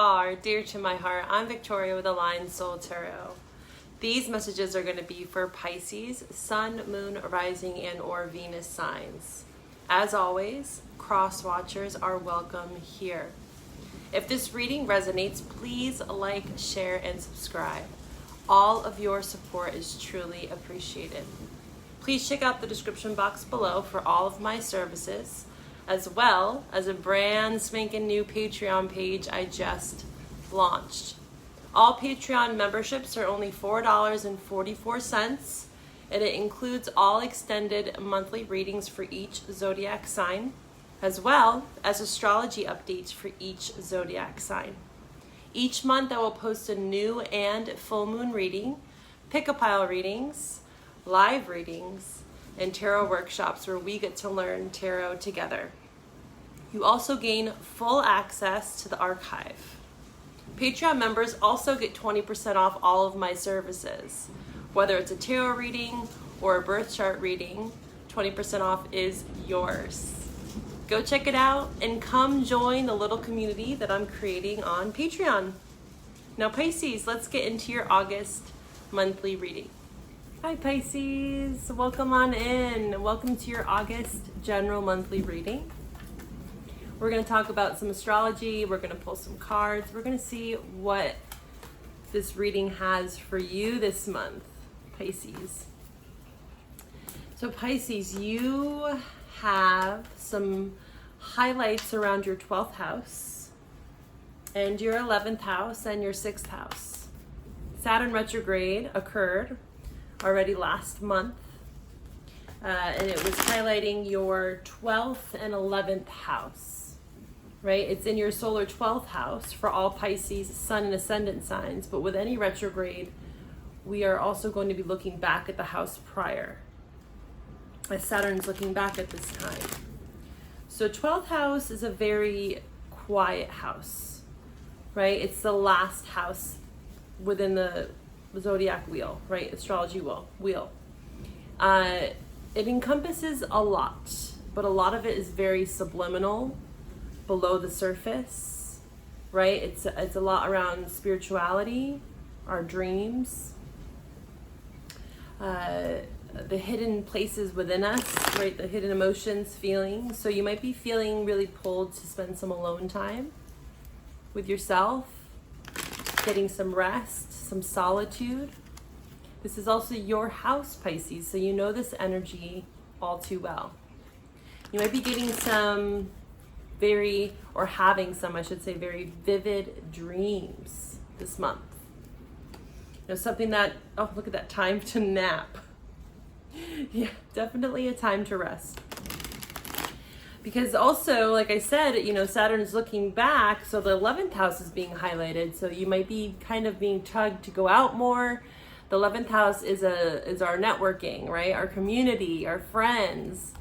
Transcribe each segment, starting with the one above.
far, dear to my heart. I'm Victoria with Aligned Soul Tarot. These messages are going to be for Pisces, Sun, Moon, Rising, and or Venus signs. As always, cross watchers are welcome here. If this reading resonates, please like, share, and subscribe. All of your support is truly appreciated. Please check out the description box below for all of my services, as well as a brand spanking new Patreon page I just launched. All Patreon memberships are only $4.44, and it includes all extended monthly readings for each zodiac sign, as well as astrology updates for each zodiac sign. Each month I will post a new and full moon reading, pick-a-pile readings, live readings, and tarot workshops where we get to learn tarot together. You also gain full access to the archive. Patreon members also get 20% off all of my services. Whether it's a tarot reading or a birth chart reading, 20% off is yours. Go check it out and come join the little community that I'm creating on Patreon. Now Pisces, let's get into your August monthly reading. Hi Pisces, welcome on in. Welcome to your August general monthly reading. We're going to talk about some astrology. We're going to pull some cards. We're going to see what this reading has for you this month, Pisces. So Pisces, you have some highlights around your 12th house and your 11th house and your 6th house. Saturn retrograde occurred already last month, and it was highlighting your 12th and 11th house, right? It's in your solar 12th house for all Pisces, Sun and Ascendant signs, but with any retrograde, we are also going to be looking back at the house prior, as Saturn's looking back at this time. So 12th house is a very quiet house, right? It's the last house within the zodiac wheel, right? Astrology wheel. It encompasses a lot, but a lot of it is very subliminal, below the surface, right? It's a lot around spirituality, our dreams, the hidden places within us, right? The hidden emotions, feelings. So you might be feeling really pulled to spend some alone time with yourself, getting some rest, some solitude. This is also your house, Pisces, so you know this energy all too well. You might be getting some having some, I should say, very vivid dreams this month. You know, something that, oh, look at that, time to nap. Yeah, definitely a time to rest. Because also, like I said, you know, Saturn's looking back, so the 11th house is being highlighted. So you might be kind of being tugged to go out more. The 11th house is our networking, right? Our community, our friends.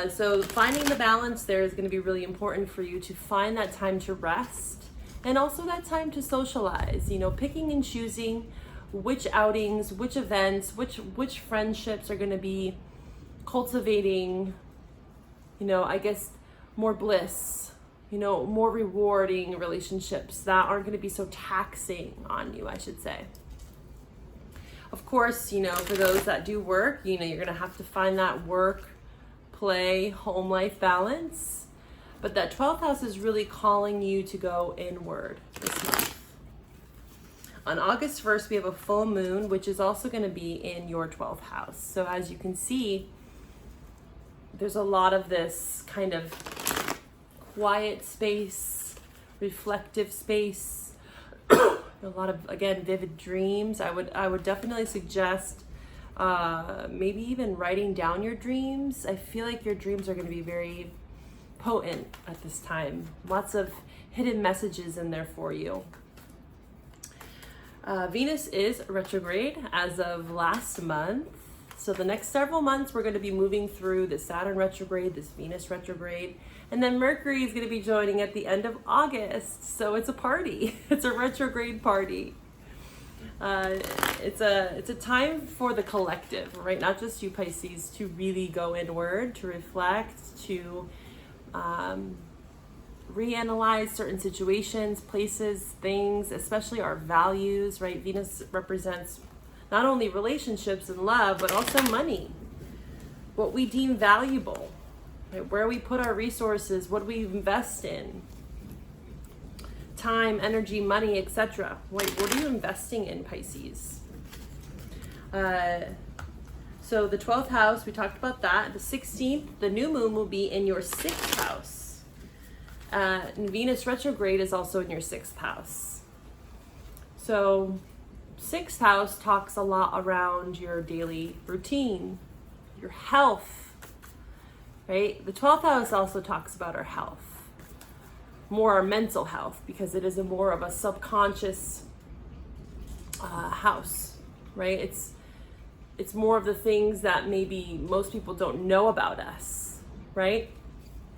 So finding the balance there is going to be really important for you to find that time to rest and also that time to socialize, you know, picking and choosing which outings, which events, which friendships are going to be cultivating, you know, I guess more bliss, you know, more rewarding relationships that aren't going to be so taxing on you, I should say. Of course, you know, for those that do work, you know, you're going to have to find that work, play, home life balance. But that 12th house is really calling you to go inward this month. On August 1st, we have a full moon, which is also going to be in your 12th house. So as you can see, there's a lot of this kind of quiet space, reflective space, a lot of, again, vivid dreams. I would definitely suggest maybe even writing down your dreams. I feel like your dreams are going to be very potent at this time. Lots of hidden messages in there for you. Venus is retrograde as of last month. So the next several months, we're going to be moving through the Saturn retrograde, this Venus retrograde, and then Mercury is going to be joining at the end of August. So it's a party. It's a retrograde party. It's a time for the collective, right? Not just you Pisces, to really go inward, to reflect, to reanalyze certain situations, places, things, especially our values, right? Venus represents not only relationships and love, but also money, what we deem valuable, right? Where we put our resources, what we invest in, time, energy, money, etc. What are you investing in, Pisces? So the 12th house, we talked about that. The 16th, the new moon will be in your 6th house. And Venus retrograde is also in your 6th house. So 6th house talks a lot around your daily routine, your health, right? The 12th house also talks about our health, more our mental health, because it is more of a subconscious house, right? It's more of the things that maybe most people don't know about us, right?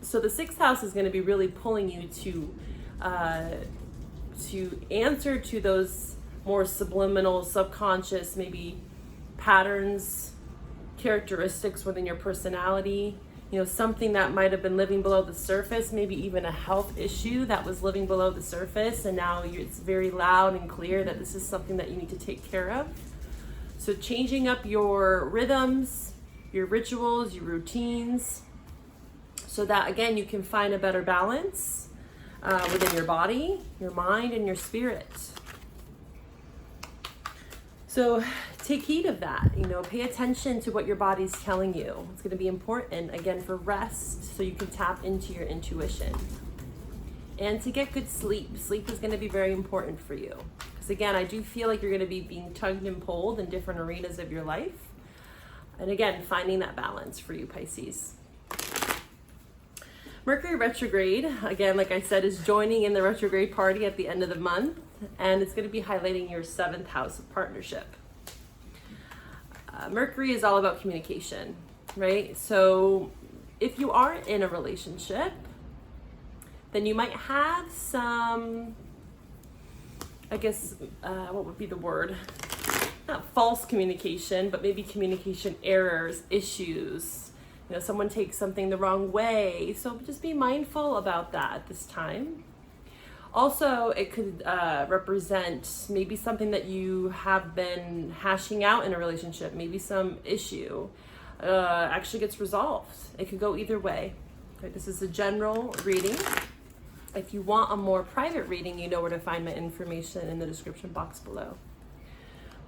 So the 6th house is going to be really pulling you to answer to those more subliminal, subconscious, maybe patterns, characteristics within your personality, you know, something that might have been living below the surface, maybe even a health issue that was living below the surface, and now it's very loud and clear that this is something that you need to take care of. So changing up your rhythms, your rituals, your routines, so that again you can find a better balance within your body, your mind, and your spirit. So take heed of that, you know, pay attention to what your body's telling you. It's going to be important, again, for rest, so you can tap into your intuition. And to get good sleep. Sleep is going to be very important for you. Because again, I do feel like you're going to be being tugged and pulled in different arenas of your life. And again, finding that balance for you, Pisces. Mercury retrograde, again, like I said, is joining in the retrograde party at the end of the month. And it's going to be highlighting your 7th house of partnership. Mercury is all about communication, right? So if you are in a relationship, then you might have some, I guess, what would be the word? Not false communication, but maybe communication errors, issues. You know, someone takes something the wrong way. So just be mindful about that at this time. Also, it could represent maybe something that you have been hashing out in a relationship, maybe some issue actually gets resolved. It could go either way. Okay, this is a general reading. If you want a more private reading, you know where to find my information in the description box below.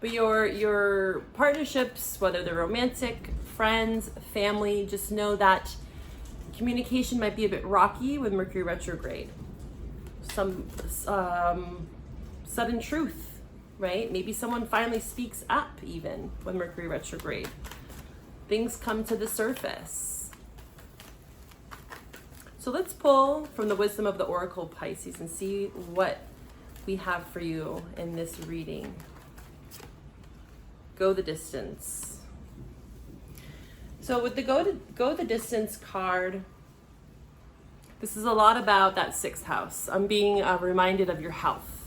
But your partnerships, whether they're romantic, friends, family, just know that communication might be a bit rocky with Mercury retrograde. Some sudden truth, right? Maybe someone finally speaks up even with Mercury retrograde. Things come to the surface. So let's pull from the wisdom of the Oracle, Pisces, and see what we have for you in this reading. Go the distance. So with the go the distance card, this is a lot about that 6th house. I'm being reminded of your health.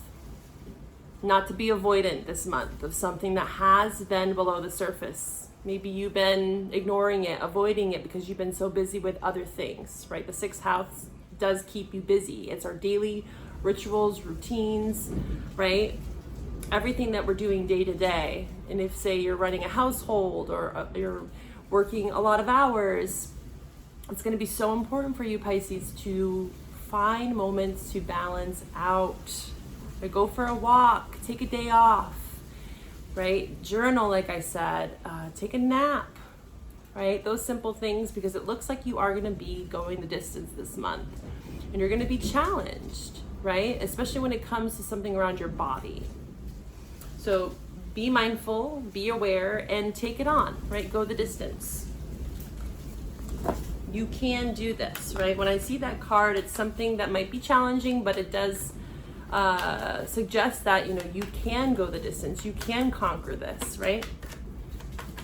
Not to be avoidant this month of something that has been below the surface. Maybe you've been ignoring it, avoiding it because you've been so busy with other things, right? The 6th house does keep you busy. It's our daily rituals, routines, right? Everything that we're doing day to day. And if, say, you're running a household or you're working a lot of hours, it's going to be so important for you, Pisces, to find moments to balance out. Or go for a walk, take a day off, right? Journal, like I said, take a nap, right? Those simple things, because it looks like you are going to be going the distance this month. And you're going to be challenged, right? Especially when it comes to something around your body. So be mindful, be aware, and take it on, right? Go the distance. You can do this, right? When I see that card, it's something that might be challenging, but it does suggest that, you know, you can go the distance. You can conquer this, right?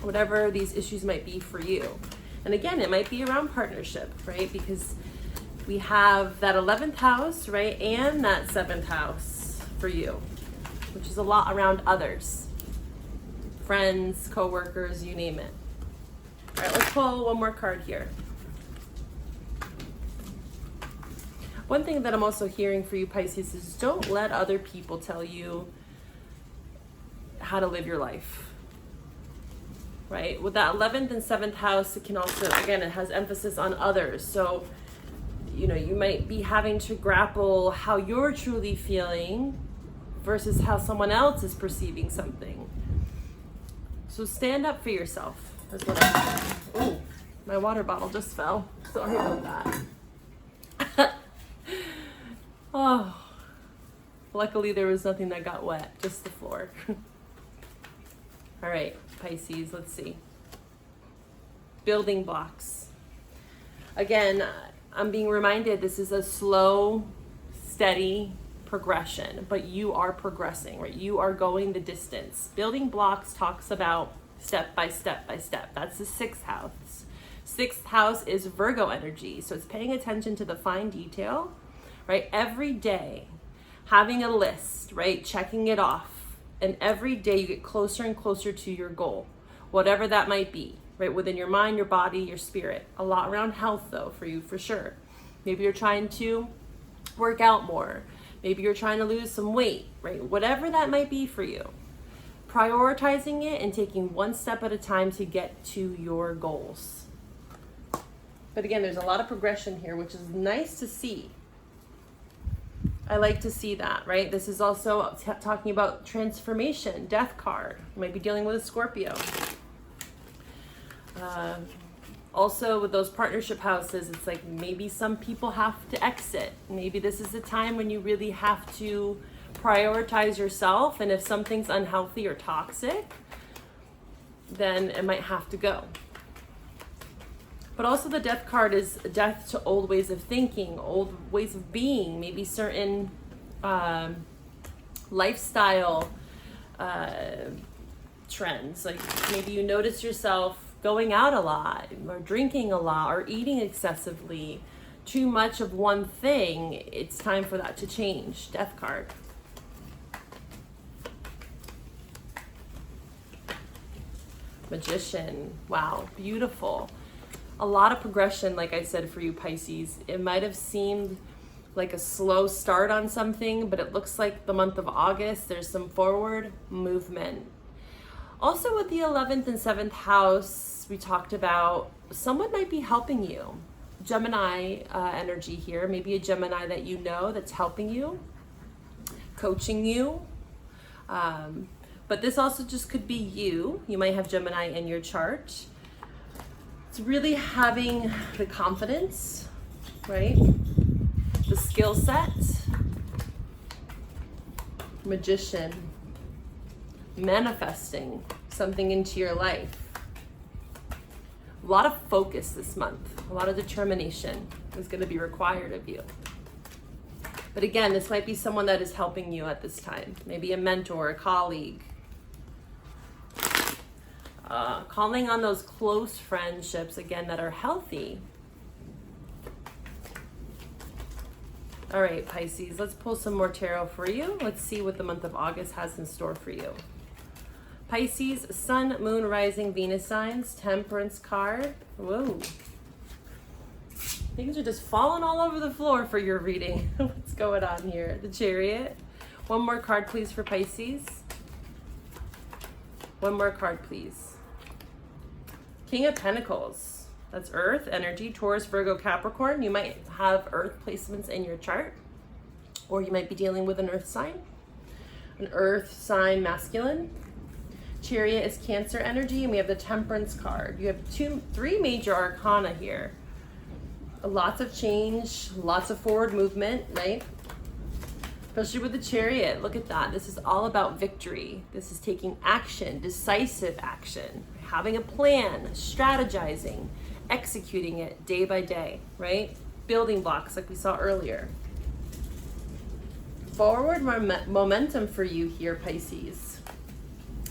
Whatever these issues might be for you. And again, it might be around partnership, right? Because we have that 11th house, right? And that 7th house for you, which is a lot around others. Friends, co-workers, you name it. All right, let's pull one more card here. One thing that I'm also hearing for you, Pisces, is don't let other people tell you how to live your life, right? With that 11th and 7th house, it can also, again, it has emphasis on others. So, you might be having to grapple how you're truly feeling versus how someone else is perceiving something. So stand up for yourself. That's what oh, my water bottle just fell. Sorry about that. Oh, luckily there was nothing that got wet, just the floor. All right, Pisces, let's see. Building blocks. Again, I'm being reminded this is a slow, steady progression, but you are progressing, right? You are going the distance. Building blocks talks about step by step by step. That's the 6th house. 6th house is Virgo energy, so it's paying attention to the fine detail, right? Every day, having a list, right? Checking it off. And every day you get closer and closer to your goal, whatever that might be, right? Within your mind, your body, your spirit. A lot around health though, for you, for sure. Maybe you're trying to work out more. Maybe you're trying to lose some weight, right? Whatever that might be for you. Prioritizing it and taking one step at a time to get to your goals. But again, there's a lot of progression here, which is nice to see. I like to see that, right? This is also talking about transformation, death card. You might be dealing with a Scorpio. Also with those partnership houses, it's like maybe some people have to exit. Maybe this is the time when you really have to prioritize yourself, and if something's unhealthy or toxic, then it might have to go. But also the death card is death to old ways of thinking, old ways of being, maybe certain lifestyle trends. Like maybe you notice yourself going out a lot, or drinking a lot, or eating excessively, too much of one thing. It's time for that to change. Death card. Magician. Wow, beautiful. A lot of progression, like I said, for you, Pisces. It might have seemed like a slow start on something, but it looks like the month of August, there's some forward movement. Also with the 11th and 7th house, we talked about someone might be helping you. Gemini energy here, maybe a Gemini that you know that's helping you, coaching you. But this also just could be you. You might have Gemini in your chart. It's really having the confidence, right? The skill set. Magician. Manifesting something into your life. A lot of focus this month. A lot of determination is going to be required of you. But again, this might be someone that is helping you at this time. Maybe a mentor, a colleague. Calling on those close friendships, again, that are healthy. All right, Pisces, let's pull some more tarot for you. Let's see what the month of August has in store for you. Pisces, Sun, Moon, Rising, Venus signs, Temperance card. Whoa. Things are just falling all over the floor for your reading. What's going on here? The Chariot. One more card, please, for Pisces. One more card, please. King of Pentacles. That's Earth energy, Taurus, Virgo, Capricorn. You might have Earth placements in your chart, or you might be dealing with an Earth sign. An Earth sign masculine. Chariot is Cancer energy, and we have the Temperance card. You have three major arcana here. Lots of change, lots of forward movement, right? Especially with the Chariot. Look at that. This is all about victory. This is taking action, decisive action, having a plan, strategizing, executing it day by day, right? Building blocks like we saw earlier. Forward momentum for you here, Pisces.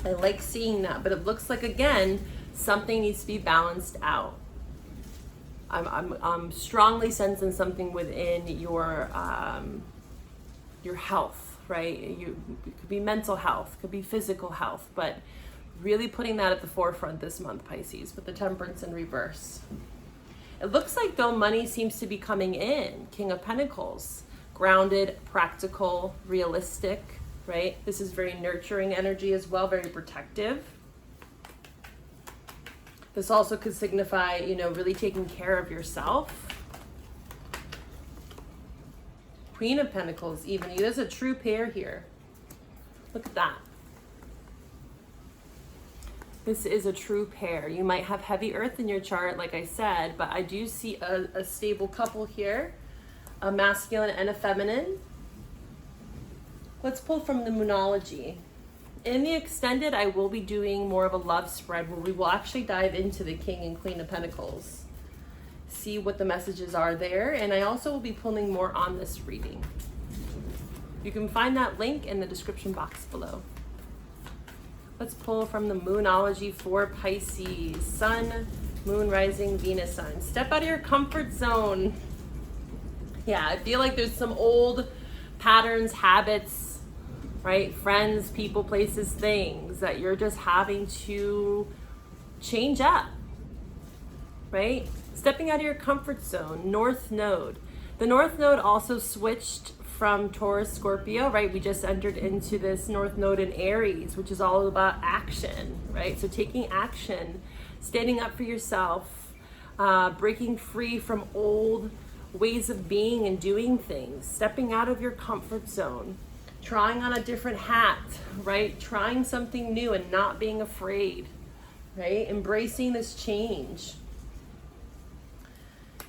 I like seeing that, but it looks like, again, something needs to be balanced out. I'm strongly sensing something within your health, right? It could be mental health, could be physical health, but really putting that at the forefront this month, Pisces, with the Temperance in reverse. It looks like though money seems to be coming in. King of Pentacles, grounded, practical, realistic, right? This is very nurturing energy as well, very protective. This also could signify, you know, really taking care of yourself. Queen of Pentacles, even. There's a true pair here. Look at that. This is a true pair. You might have heavy earth in your chart, like I said, but I do see a stable couple here, a masculine and a feminine. Let's pull from the Moonology. In the extended, I will be doing more of a love spread where we will actually dive into the King and Queen of Pentacles, see what the messages are there, and I also will be pulling more on this reading. You can find that link in the description box below. Let's pull from the Moonology for Pisces. Sun, Moon, Rising, Venus sign. Step out of your comfort zone. Yeah, I feel like there's some old patterns, habits, right? Friends, people, places, things that you're just having to change up, right? Stepping out of your comfort zone. North Node. The North Node also switched from Taurus, Scorpio, right? We just entered into this North Node in Aries, which is all about action, right? So taking action, standing up for yourself, breaking free from old ways of being and doing things, stepping out of your comfort zone, trying on a different hat, right? Trying something new and not being afraid, right? Embracing this change.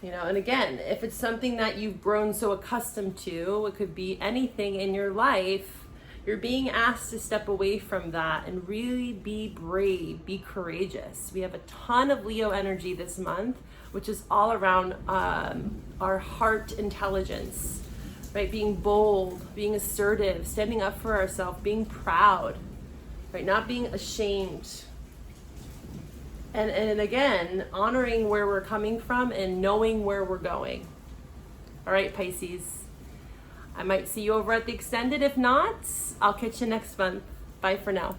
You know, and again, if it's something that you've grown so accustomed to, it could be anything in your life, you're being asked to step away from that and really be brave, be courageous. We have a ton of Leo energy this month, which is all around our heart intelligence, right? Being bold, being assertive, standing up for ourselves, being proud, right? Not being ashamed. And again, honoring where we're coming from and knowing where we're going. All right, Pisces. I might see you over at the extended. If not, I'll catch you next month. Bye for now.